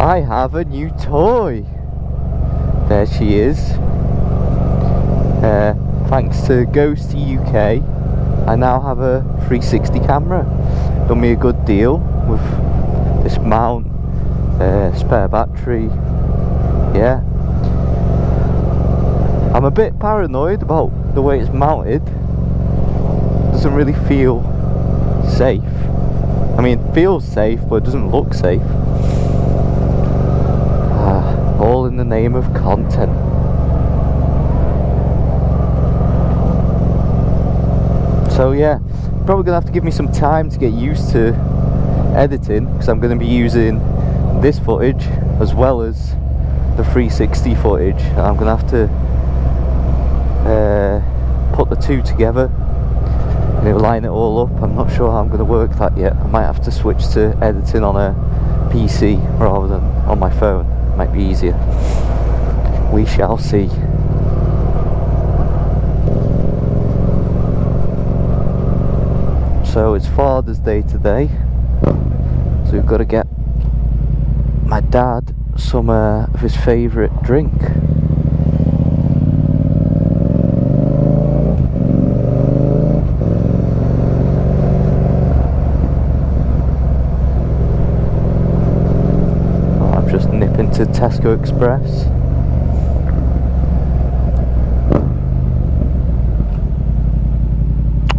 I have a new toy. There she is. Thanks to Ghost UK, I now have a 360 camera. Done me a good deal with this mount, spare battery. Yeah. I'm a bit paranoid about the way it's mounted. Doesn't really feel safe. I mean, it feels safe, but it doesn't look safe. All in the name of content. So yeah, probably gonna have to give me some time to get used to editing, because I'm gonna be using this footage as well as the 360 footage. I'm gonna have to put the two together and line it all up. I'm not sure how I'm gonna work that yet. I might have to switch to editing on a PC rather than on my phone. Might be easier. We shall see. So it's Father's Day today, so we've got to get my dad some of his favourite drink. I'm just nipping to Tesco Express.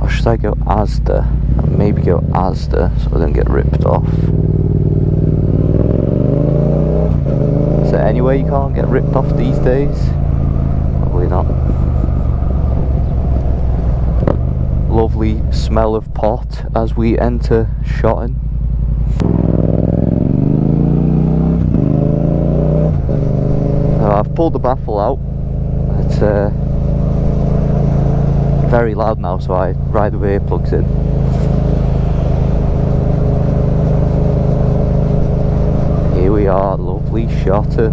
Or should I go Asda? Maybe go Asda so I don't get ripped off. Is there any way you can't get ripped off these days? Probably not. Lovely smell of pot as we enter Shotton. I've pulled the baffle out. It's very loud now, so I ride with earplugs in. Here we are, lovely Shotton.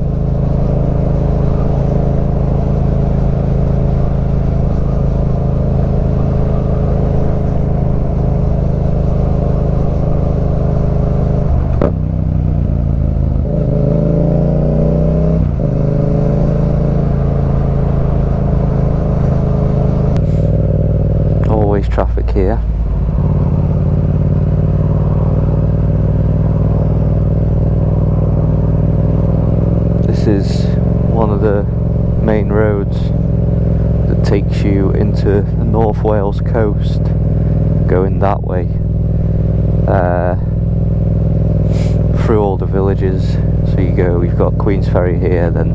Always traffic here. This is one of the main roads that takes you into the North Wales coast, going that way, through all the villages. So you've got Queen's Ferry here, then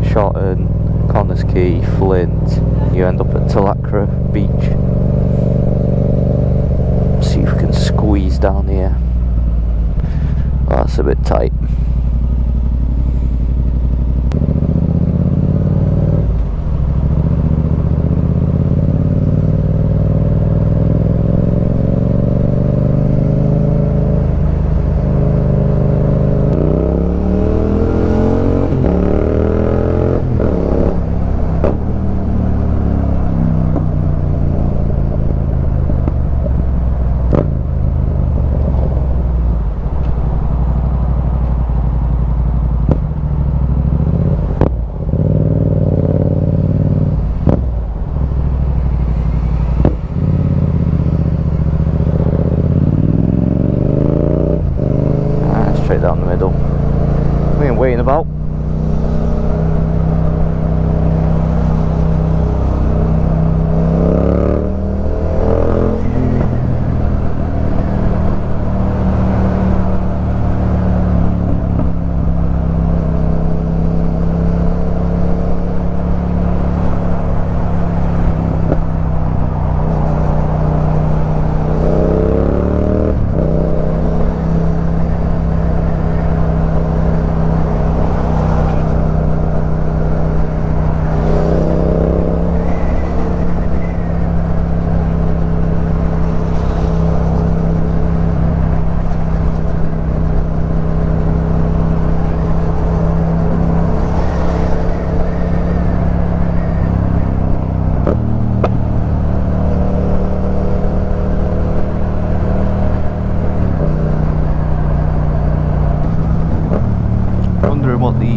Shotton, Connors Quay, Flint, you end up at Akrapovič. See if we can squeeze down here. Oh, that's a bit tight. Down the middle. We ain't waiting about.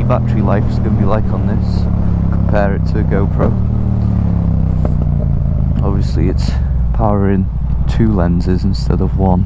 battery life is going to be like on this. Compare it to a GoPro. Obviously it's powering 2 lenses instead of 1.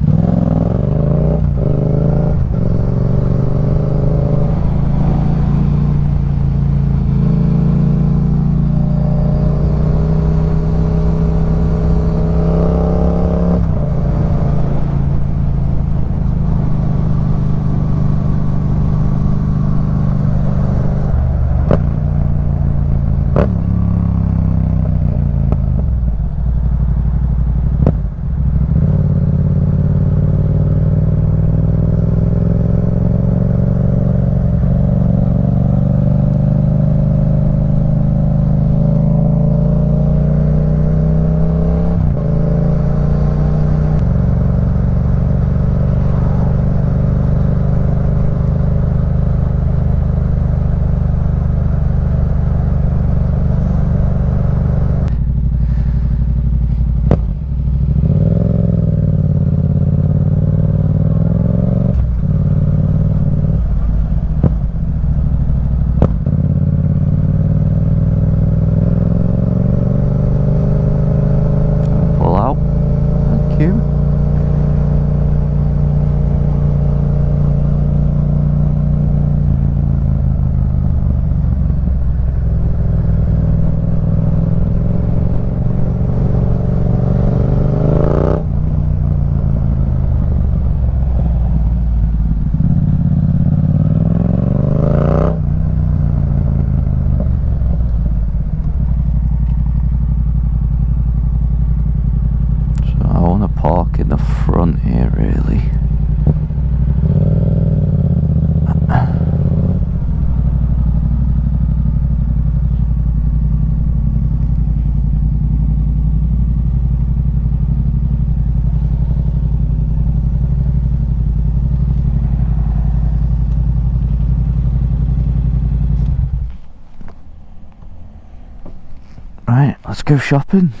Right, let's go shopping.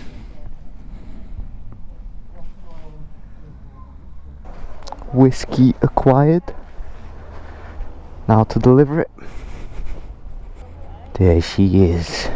Whiskey acquired. Now to deliver it. There she is.